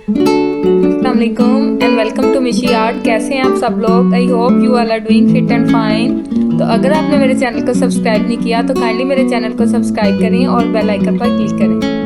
अस्सलाम वालेकुम and welcome to Mishi Art. कैसे हैं आप सब लोग? I hope you all are doing fit and fine. तो अगर आपने मेरे चैनल को सब्सक्राइब नहीं किया तो काइंडली मेरे चैनल को सब्सक्राइब करें और बेल आइकन पर क्लिक करें।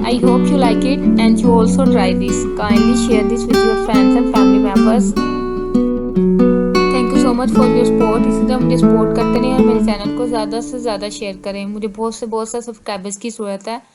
I hope you like it and you also try this. Kindly share this with your friends and family members. Thank you so much for your support. इसी तरह मुझे support करते रहें और मेरे चैनल को ज़्यादा से ज़्यादा शेयर करें। मुझे बहुत से सब्सक्राइबर्स की ज़रूरत है।